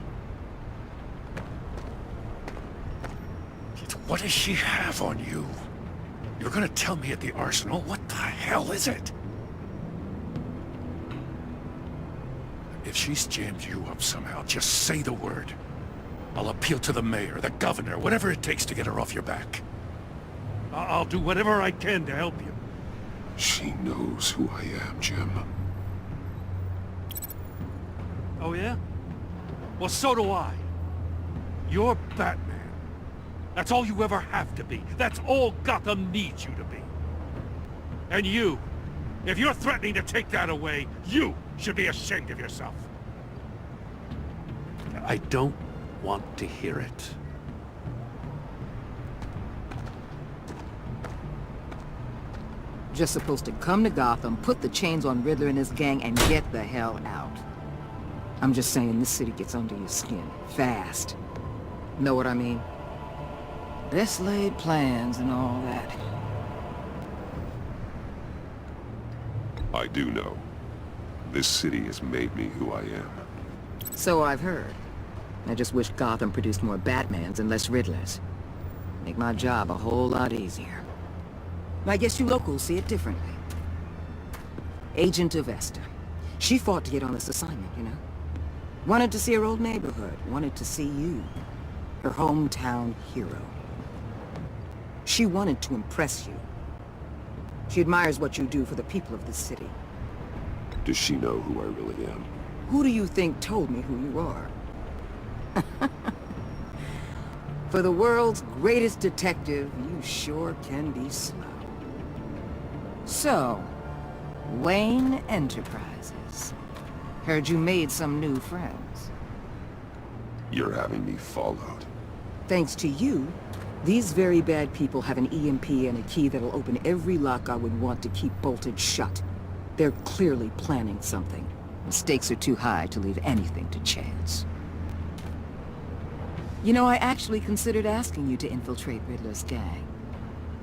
What does she have on you? You're gonna tell me at the arsenal? What the hell is it? If she's jammed you up somehow, just say the word. I'll appeal to the mayor, the governor, whatever it takes to get her off your back. I'll do whatever I can to help you. She knows who I am, Jim. Oh yeah? Well, so do I. You're Batman. That's all you ever have to be. That's all Gotham needs you to be. And you, if you're threatening to take that away, you should be ashamed of yourself. I don't want to hear it. Just supposed to come to Gotham, put the chains on Riddler and his gang, and get the hell out. I'm just saying, this city gets under your skin. Fast. Know what I mean? Best laid plans and all that. I do know. This city has made me who I am. So I've heard. I just wish Gotham produced more Batmans and less Riddlers. Make my job a whole lot easier. I guess you locals see it differently. Agent Avesta. She fought to get on this assignment, you know? Wanted to see her old neighborhood. Wanted to see you. Her hometown hero. She wanted to impress you. She admires what you do for the people of this city. Does she know who I really am? Who do you think told me who you are? For the world's greatest detective, you sure can be slow. So, Wayne Enterprises. Heard you made some new friends. You're having me followed. Thanks to you, these very bad people have an EMP and a key that'll open every lock I would want to keep bolted shut. They're clearly planning something. The stakes are too high to leave anything to chance. You know, I actually considered asking you to infiltrate Riddler's gang.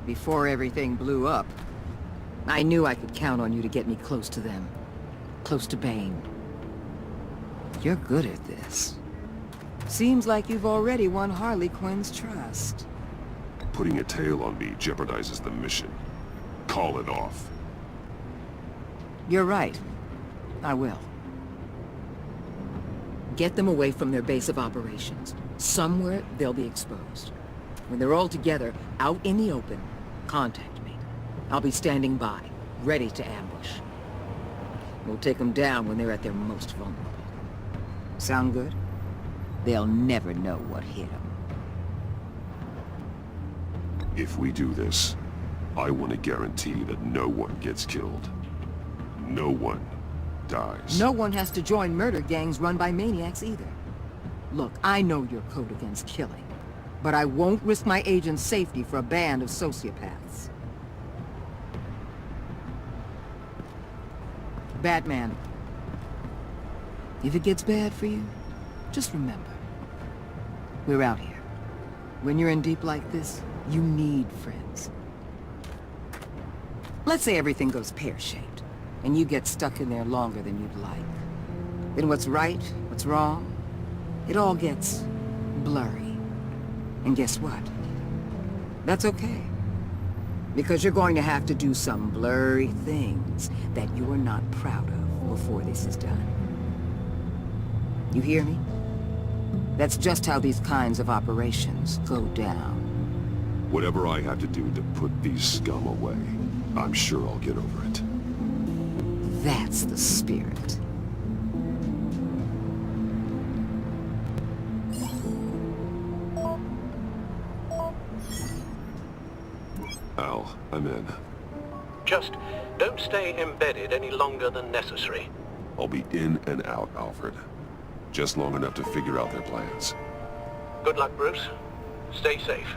Before everything blew up, I knew I could count on you to get me close to them. Close to Bane. You're good at this. Seems like you've already won Harley Quinn's trust. Putting a tail on me jeopardizes the mission. Call it off. You're right. I will. Get them away from their base of operations. Somewhere they'll be exposed. When they're all together, out in the open, contact me. I'll be standing by, ready to ambush. We'll take them down when they're at their most vulnerable. Sound good? They'll never know what hit them. If we do this, I want to guarantee that no one gets killed. No one dies. No one has to join murder gangs run by maniacs either. Look, I know your code against killing, but I won't risk my agent's safety for a band of sociopaths. Batman, if it gets bad for you, just remember, we're out here. When you're in deep like this, you need friends. Let's say everything goes pear-shaped, and you get stuck in there longer than you'd like. Then what's right, what's wrong, it all gets blurry. And guess what? That's okay. Because you're going to have to do some blurry things that you're not proud of before this is done. You hear me? That's just how these kinds of operations go down. Whatever I have to do to put these scum away, I'm sure I'll get over it. That's the spirit. Al, I'm in. Just don't stay embedded any longer than necessary. I'll be in and out, Alfred. Just long enough to figure out their plans. Good luck, Bruce. Stay safe.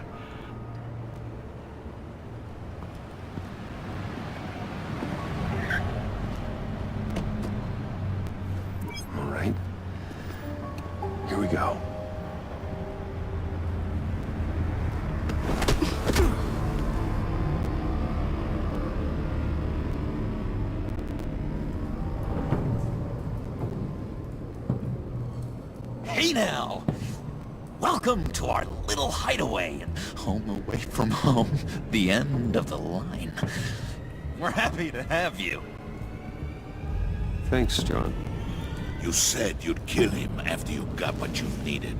All right. Here we go. Hey now! Welcome to our little hideaway and home away from home, the end of the line. We're happy to have you. Thanks, John. You said you'd kill him after you got what you needed.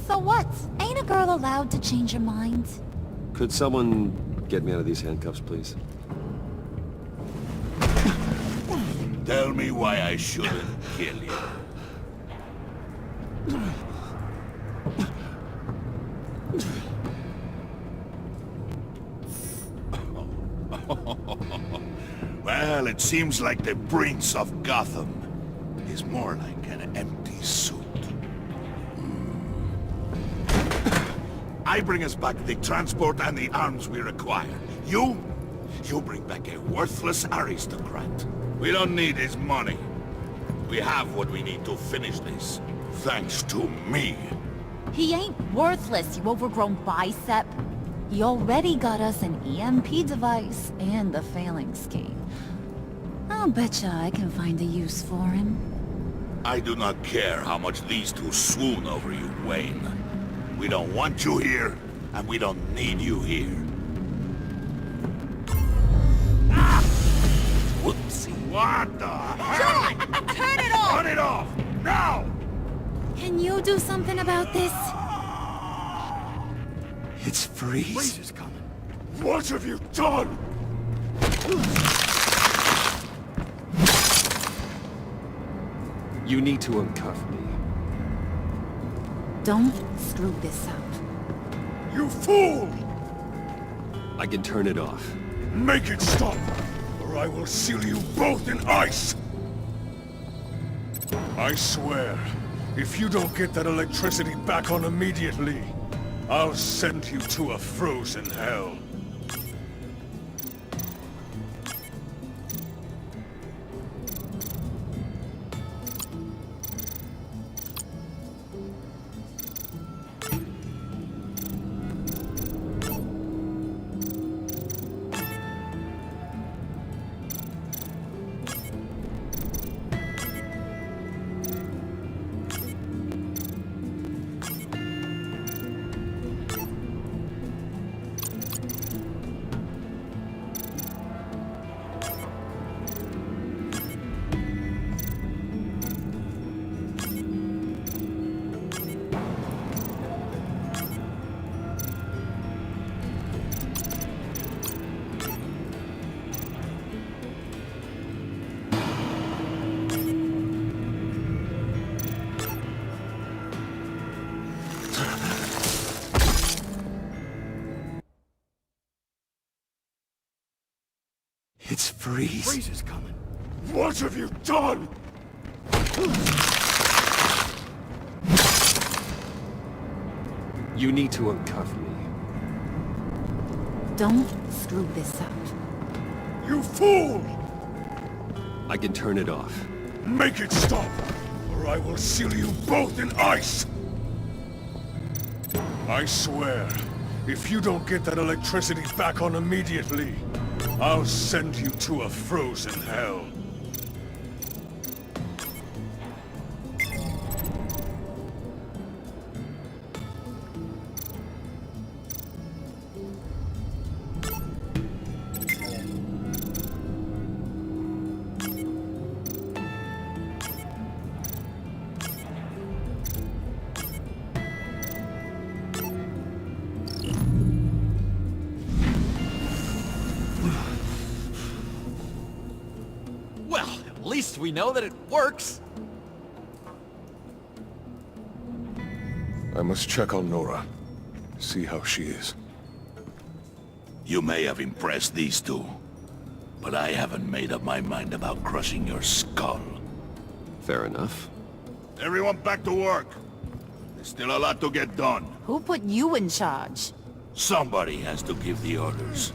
So what? Ain't a girl allowed to change her mind? Could someone get me out of these handcuffs, please? Tell me why I shouldn't kill you. Well, it seems like the Prince of Gotham is more like an empty suit. I bring us back the transport and the arms we require. You bring back a worthless aristocrat. We don't need his money. We have what we need to finish this. Thanks to me. He ain't worthless, you overgrown bicep. He already got us an EMP device and the phalanx key. I'll betcha I can find a use for him. I do not care how much these two swoon over you, Wayne. We don't want you here, and we don't need you here. Ah! Whoopsie. What the hell? John! Turn it off! Turn it off! Now! Can you do something about this? It's Freeze. Freeze is coming. What have you done? You need to uncuff me. Don't screw this up. You fool! I can turn it off. Make it stop, or I will seal you both in ice! I swear, if you don't get that electricity back on immediately, I'll send you to a frozen hell. It's Freeze. Freeze is coming. What have you done? You need to uncuff me. Don't screw this up. You fool! I can turn it off. Make it stop, or I will seal you both in ice! I swear, if you don't get that electricity back on immediately, I'll send you to a frozen hell. At least we know that it works. I must check on Nora. See how she is. You may have impressed these two, but I haven't made up my mind about crushing your skull. Fair enough. Everyone back to work. There's still a lot to get done. Who put you in charge? Somebody has to give the orders.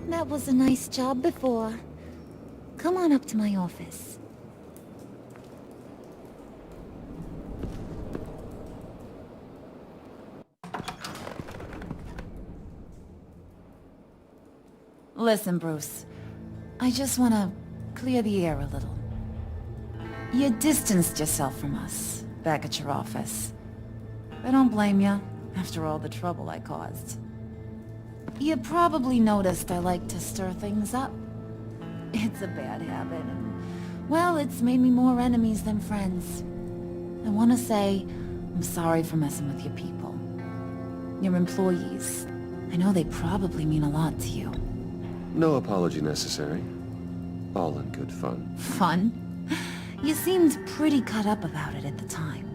That was a nice job before. Come on up to my office. Listen, Bruce. I just want to clear the air a little. You distanced yourself from us, back at your office. I don't blame you, after all the trouble I caused. You probably noticed I like to stir things up. It's a bad habit, and, well, it's made me more enemies than friends. I want to say I'm sorry for messing with your people. Your employees. I know they probably mean a lot to you. No apology necessary. All in good fun. Fun? You seemed pretty cut up about it at the time.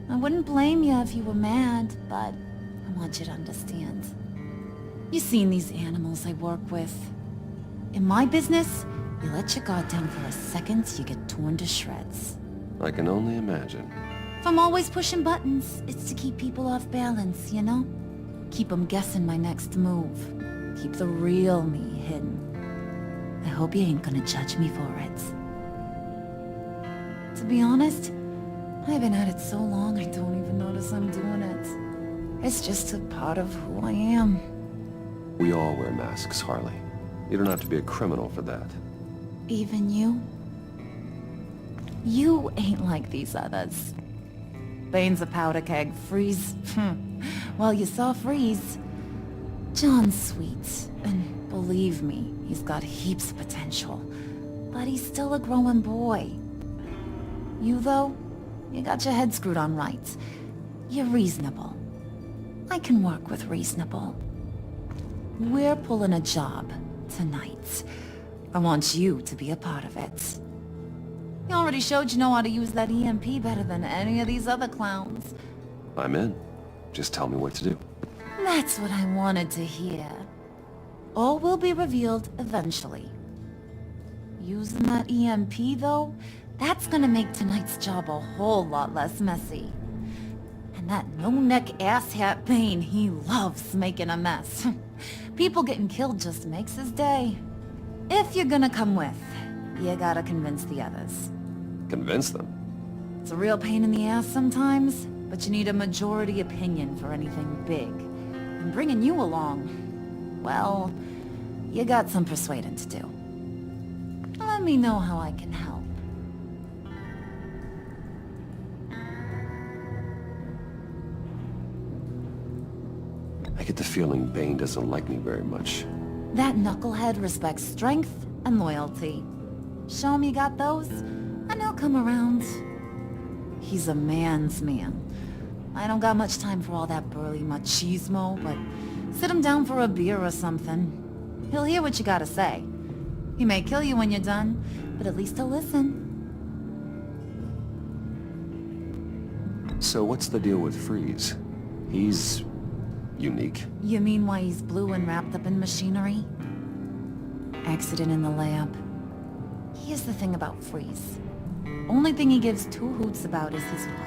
I wouldn't blame you if you were mad, but I want you to understand. You seen these animals I work with. In my business, you let your guard down for a second, you get torn to shreds. I can only imagine. If I'm always pushing buttons, it's to keep people off balance, you know? Keep them guessing my next move. Keep the real me hidden. I hope you ain't gonna judge me for it. To be honest, I've been at it so long I don't even notice I'm doing it. It's just a part of who I am. We all wear masks, Harley. You don't have to be a criminal for that. Even you? You ain't like these others. Bane's a powder keg. Freeze. Well, you saw Freeze. John's sweet, and believe me, he's got heaps of potential. But he's still a growing boy. You, though, you got your head screwed on right. You're reasonable. I can work with reasonable. We're pulling a job tonight. I want you to be a part of it. You already showed you know how to use that EMP better than any of these other clowns. I'm in. Just tell me what to do. That's what I wanted to hear. All will be revealed eventually. Using that EMP, though, that's gonna make tonight's job a whole lot less messy. And that no-neck asshat Bane, he loves making a mess. People getting killed just makes his day. If you're gonna come with, you gotta convince the others. Convince them? It's a real pain in the ass sometimes, but you need a majority opinion for anything big. And bringing you along, well, you got some persuading to do. Let me know how I can help. I get the feeling Bane doesn't like me very much. That knucklehead respects strength and loyalty. Show him you got those, and he'll come around. He's a man's man. I don't got much time for all that burly machismo, but sit him down for a beer or something. He'll hear what you gotta say. He may kill you when you're done, but at least he'll listen. So what's the deal with Freeze? He's unique. You mean why he's blue and wrapped up in machinery? Accident in the lab. Here's the thing about Freeze. Only thing he gives two hoots about is his wife.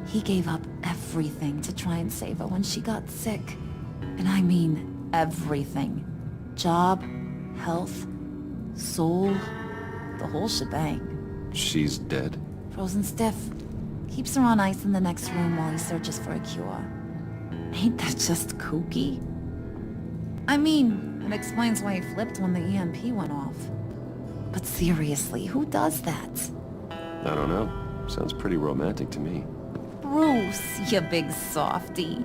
He gave up everything to try and save her when she got sick. And I mean everything. Job, health, soul, the whole shebang. She's dead? Frozen stiff. Keeps her on ice in the next room while he searches for a cure. Ain't that just kooky? I mean, it explains why he flipped when the EMP went off. But seriously, who does that? I don't know. Sounds pretty romantic to me. Bruce, you big softy.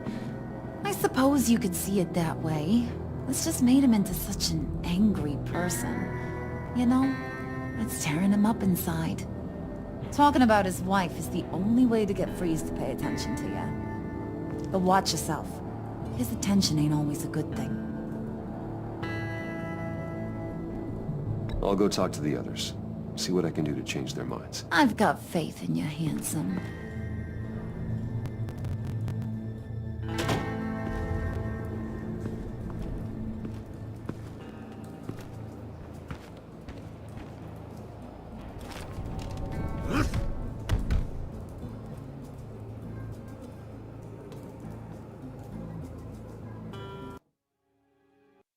I suppose you could see it that way. It's just made him into such an angry person. You know, it's tearing him up inside. Talking about his wife is the only way to get Freeze to pay attention to you. But watch yourself. His attention ain't always a good thing. I'll go talk to the others. See what I can do to change their minds. I've got faith in you, handsome.